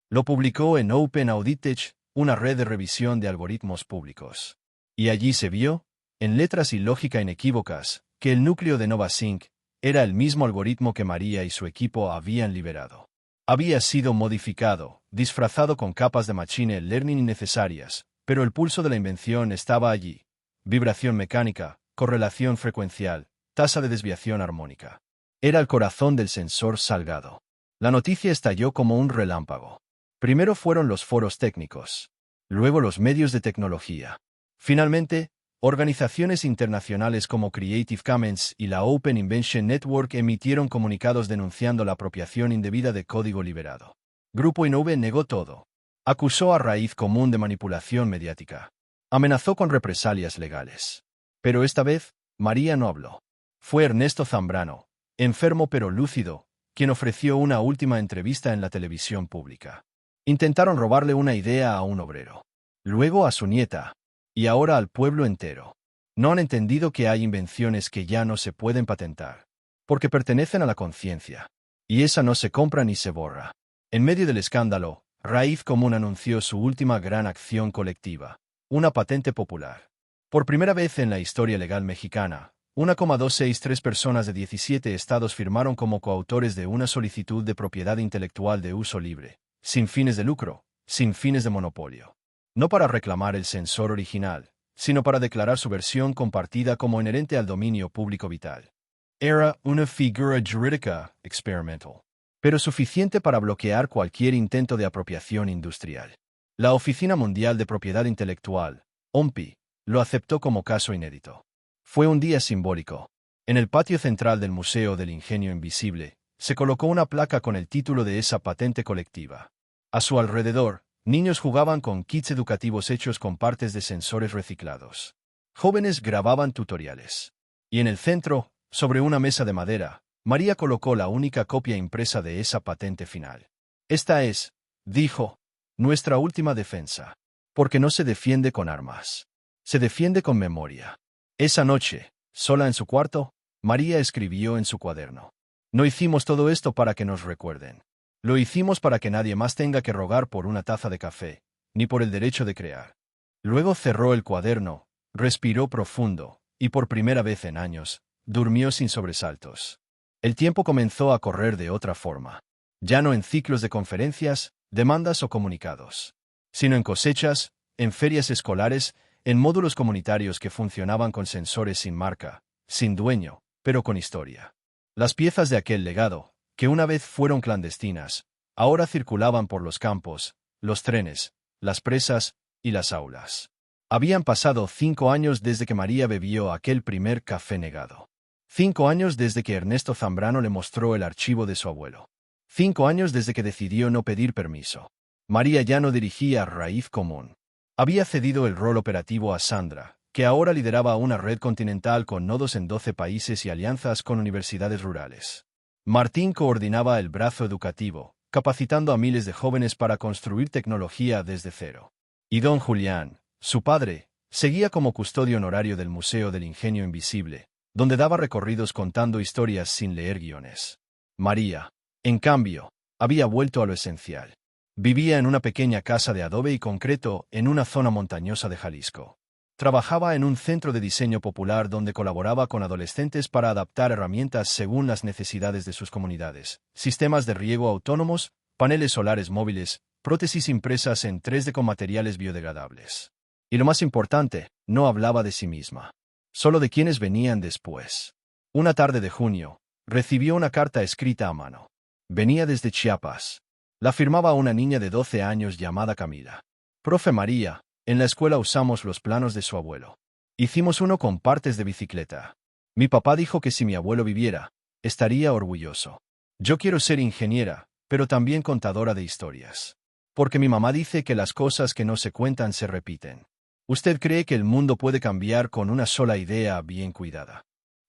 S1: Lo publicó en Open Auditech, una red de revisión de algoritmos públicos. Y allí se vio, en letras y lógica inequívocas, que el núcleo de NovaSync era el mismo algoritmo que María y su equipo habían liberado. Había sido modificado, disfrazado con capas de machine learning innecesarias, pero el pulso de la invención estaba allí. Vibración mecánica, correlación frecuencial, tasa de desviación armónica. Era el corazón del sensor Salgado. La noticia estalló como un relámpago. Primero fueron los foros técnicos. Luego los medios de tecnología. Finalmente, organizaciones internacionales como Creative Commons y la Open Invention Network emitieron comunicados denunciando la apropiación indebida de código liberado. Grupo Innove negó todo. Acusó a Raíz Común de manipulación mediática. Amenazó con represalias legales. Pero esta vez, María no habló. Fue Ernesto Zambrano, enfermo pero lúcido, quien ofreció una última entrevista en la televisión pública. Intentaron robarle una idea a un obrero. Luego a su nieta. Y ahora al pueblo entero. No han entendido que hay invenciones que ya no se pueden patentar. Porque pertenecen a la conciencia. Y esa no se compra ni se borra. En medio del escándalo, Raíz Común anunció su última gran acción colectiva. Una patente popular. Por primera vez en la historia legal mexicana, 1,263 personas de 17 estados firmaron como coautores de una solicitud de propiedad intelectual de uso libre, sin fines de lucro, sin fines de monopolio. No para reclamar el sensor original, sino para declarar su versión compartida como inherente al dominio público vital. Era una figura jurídica experimental, pero suficiente para bloquear cualquier intento de apropiación industrial. La Oficina Mundial de Propiedad Intelectual, OMPI, lo aceptó como caso inédito. Fue un día simbólico. En el patio central del Museo del Ingenio Invisible, se colocó una placa con el título de esa patente colectiva. A su alrededor, niños jugaban con kits educativos hechos con partes de sensores reciclados. Jóvenes grababan tutoriales. Y en el centro, sobre una mesa de madera, María colocó la única copia impresa de esa patente final. Esta es, dijo, nuestra última defensa. Porque no se defiende con armas. Se defiende con memoria. Esa noche, sola en su cuarto, María escribió en su cuaderno. No hicimos todo esto para que nos recuerden. Lo hicimos para que nadie más tenga que rogar por una taza de café, ni por el derecho de crear. Luego cerró el cuaderno, respiró profundo, y por primera vez en años, durmió sin sobresaltos. El tiempo comenzó a correr de otra forma. Ya no en ciclos de conferencias, demandas o comunicados, sino en cosechas, en ferias escolares, en módulos comunitarios que funcionaban con sensores sin marca, sin dueño, pero con historia. Las piezas de aquel legado, que una vez fueron clandestinas, ahora circulaban por los campos, los trenes, las presas y las aulas. Habían pasado 5 años desde que María bebió aquel primer café negado. 5 años desde que Ernesto Zambrano le mostró el archivo de su abuelo. 5 años desde que decidió no pedir permiso. María ya no dirigía Raíz Común. Había cedido el rol operativo a Sandra, que ahora lideraba una red continental con nodos en 12 países y alianzas con universidades rurales. Martín coordinaba el brazo educativo, capacitando a miles de jóvenes para construir tecnología desde cero. Y don Julián, su padre, seguía como custodio honorario del Museo del Ingenio Invisible, donde daba recorridos contando historias sin leer guiones. María, en cambio, había vuelto a lo esencial. Vivía en una pequeña casa de adobe y concreto en una zona montañosa de Jalisco. Trabajaba en un centro de diseño popular donde colaboraba con adolescentes para adaptar herramientas según las necesidades de sus comunidades, sistemas de riego autónomos, paneles solares móviles, prótesis impresas en 3D con materiales biodegradables. Y lo más importante, no hablaba de sí misma, solo de quienes venían después. Una tarde de junio, recibió una carta escrita a mano. Venía desde Chiapas. La firmaba una niña de 12 años llamada Camila. Profe María, en la escuela usamos los planos de su abuelo. Hicimos uno con partes de bicicleta. Mi papá dijo que si mi abuelo viviera, estaría orgulloso. Yo quiero ser ingeniera, pero también contadora de historias. Porque mi mamá dice que las cosas que no se cuentan se repiten. ¿Usted cree que el mundo puede cambiar con una sola idea bien cuidada?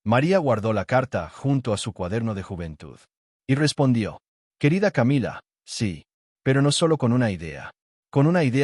S1: María guardó la carta junto a su cuaderno de juventud. Y respondió, querida Camila, sí, pero no solo con una idea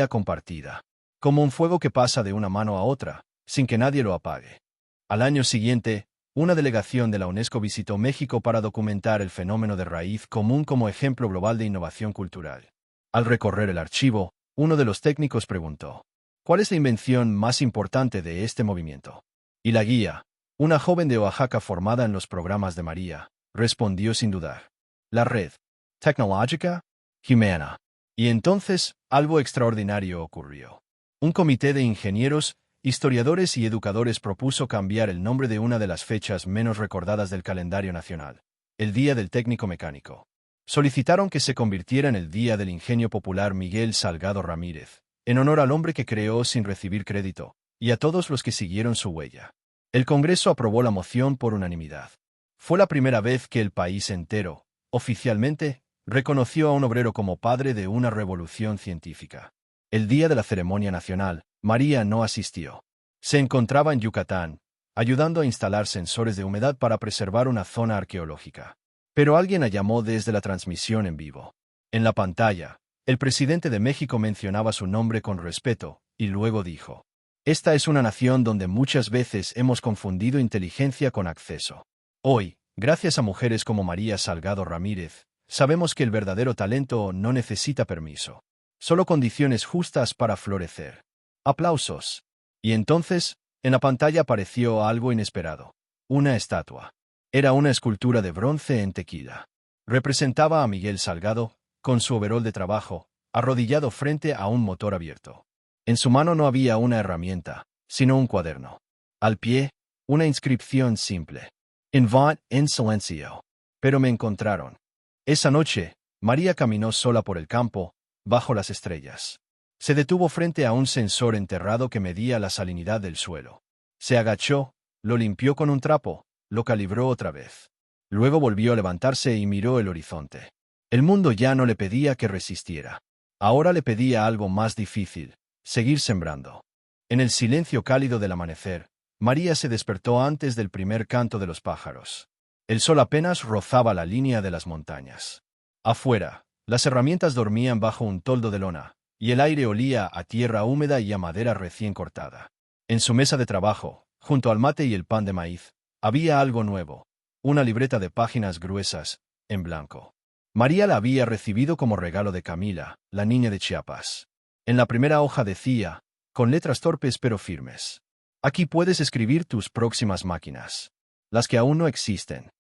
S1: compartida. Como un fuego que pasa de una mano a otra, sin que nadie lo apague. Al año siguiente, una delegación de la UNESCO visitó México para documentar el fenómeno de Raíz Común como ejemplo global de innovación cultural. Al recorrer el archivo, uno de los técnicos preguntó, ¿cuál es la invención más importante de este movimiento? Y la guía, una joven de Oaxaca formada en los programas de María, respondió sin dudar. La red tecnológica Jimena. Y entonces, algo extraordinario ocurrió. Un comité de ingenieros, historiadores y educadores propuso cambiar el nombre de una de las fechas menos recordadas del calendario nacional, el Día del Técnico Mecánico. Solicitaron que se convirtiera en el Día del Ingenio Popular Miguel Salgado Ramírez, en honor al hombre que creó sin recibir crédito, y a todos los que siguieron su huella. El Congreso aprobó la moción por unanimidad. Fue la primera vez que el país entero, oficialmente, reconoció a un obrero como padre de una revolución científica. El día de la ceremonia nacional, María no asistió. Se encontraba en Yucatán, ayudando a instalar sensores de humedad para preservar una zona arqueológica. Pero alguien la llamó desde la transmisión en vivo. En la pantalla, el presidente de México mencionaba su nombre con respeto, y luego dijo, esta es una nación donde muchas veces hemos confundido inteligencia con acceso. Hoy, gracias a mujeres como María Salgado Ramírez, sabemos que el verdadero talento no necesita permiso. Solo condiciones justas para florecer. Aplausos. Y entonces, en la pantalla apareció algo inesperado. Una estatua. Era una escultura de bronce en tequila. Representaba a Miguel Salgado, con su overol de trabajo, arrodillado frente a un motor abierto. En su mano no había una herramienta, sino un cuaderno. Al pie, una inscripción simple. Invent en silencio. Pero me encontraron. Esa noche, María caminó sola por el campo, bajo las estrellas. Se detuvo frente a un sensor enterrado que medía la salinidad del suelo. Se agachó, lo limpió con un trapo, lo calibró otra vez. Luego volvió a levantarse y miró el horizonte. El mundo ya no le pedía que resistiera. Ahora le pedía algo más difícil, seguir sembrando. En el silencio cálido del amanecer, María se despertó antes del primer canto de los pájaros. El sol apenas rozaba la línea de las montañas. Afuera, las herramientas dormían bajo un toldo de lona, y el aire olía a tierra húmeda y a madera recién cortada. En su mesa de trabajo, junto al mate y el pan de maíz, había algo nuevo, una libreta de páginas gruesas, en blanco. María la había recibido como regalo de Camila, la niña de Chiapas. En la primera hoja decía, con letras torpes pero firmes: aquí puedes escribir tus próximas máquinas, las que aún no existen.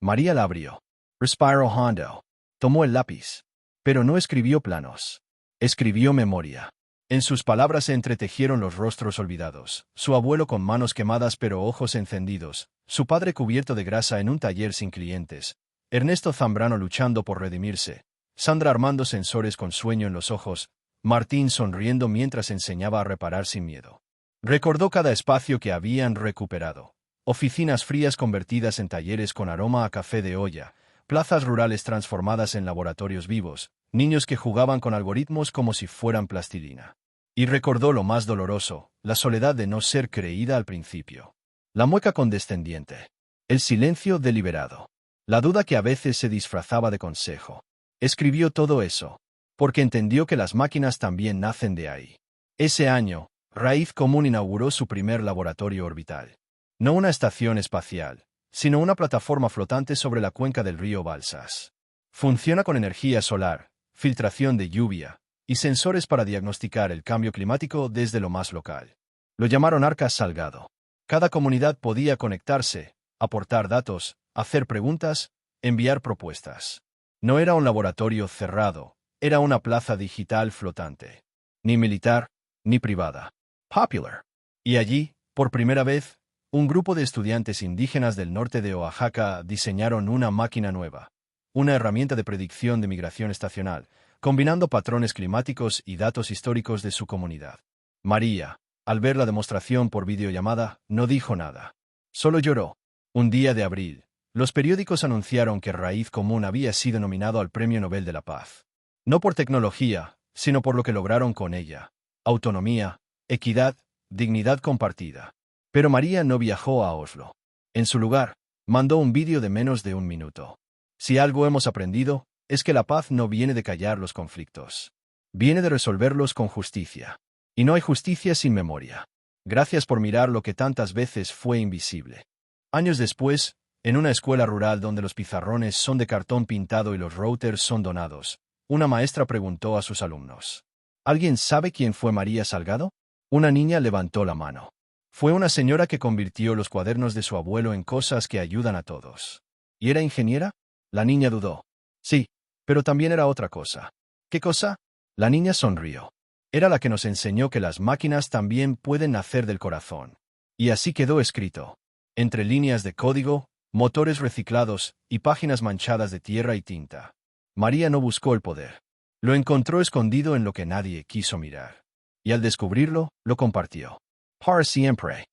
S1: María la abrió. Respiró hondo. Tomó el lápiz. Pero no escribió planos. Escribió memoria. En sus palabras se entretejieron los rostros olvidados, su abuelo con manos quemadas pero ojos encendidos, su padre cubierto de grasa en un taller sin clientes, Ernesto Zambrano luchando por redimirse, Sandra armando sensores con sueño en los ojos, Martín sonriendo mientras enseñaba a reparar sin miedo. Recordó cada espacio que habían recuperado. Oficinas frías convertidas en talleres con aroma a café de olla, plazas rurales transformadas en laboratorios vivos, niños que jugaban con algoritmos como si fueran plastilina. Y recordó lo más doloroso, la soledad de no ser creída al principio. La mueca condescendiente. El silencio deliberado. La duda que a veces se disfrazaba de consejo. Escribió todo eso, porque entendió que las máquinas también nacen de ahí. Ese año, Raíz Común inauguró su primer laboratorio orbital. No una estación espacial, sino una plataforma flotante sobre la cuenca del río Balsas. Funciona con energía solar, filtración de lluvia, y sensores para diagnosticar el cambio climático desde lo más local. Lo llamaron Arcas Salgado. Cada comunidad podía conectarse, aportar datos, hacer preguntas, enviar propuestas. No era un laboratorio cerrado, era una plaza digital flotante. Ni militar, ni privada. Popular. Y allí, por primera vez, un grupo de estudiantes indígenas del norte de Oaxaca diseñaron una máquina nueva, una herramienta de predicción de migración estacional, combinando patrones climáticos y datos históricos de su comunidad. María, al ver la demostración por videollamada, no dijo nada. Solo lloró. Un día de abril, los periódicos anunciaron que Raíz Común había sido nominado al Premio Nobel de la Paz. No por tecnología, sino por lo que lograron con ella: autonomía, equidad, dignidad compartida. Pero María no viajó a Oslo. En su lugar, mandó un vídeo de menos de un minuto. Si algo hemos aprendido, es que la paz no viene de callar los conflictos. Viene de resolverlos con justicia. Y no hay justicia sin memoria. Gracias por mirar lo que tantas veces fue invisible. Años después, en una escuela rural donde los pizarrones son de cartón pintado y los routers son donados, una maestra preguntó a sus alumnos: ¿alguien sabe quién fue María Salgado? Una niña levantó la mano. Fue una señora que convirtió los cuadernos de su abuelo en cosas que ayudan a todos. ¿Y era ingeniera? La niña dudó. Sí, pero también era otra cosa. ¿Qué cosa? La niña sonrió. Era la que nos enseñó que las máquinas también pueden nacer del corazón. Y así quedó escrito. Entre líneas de código, motores reciclados y páginas manchadas de tierra y tinta. María no buscó el poder. Lo encontró escondido en lo que nadie quiso mirar. Y al descubrirlo, lo compartió. Para siempre.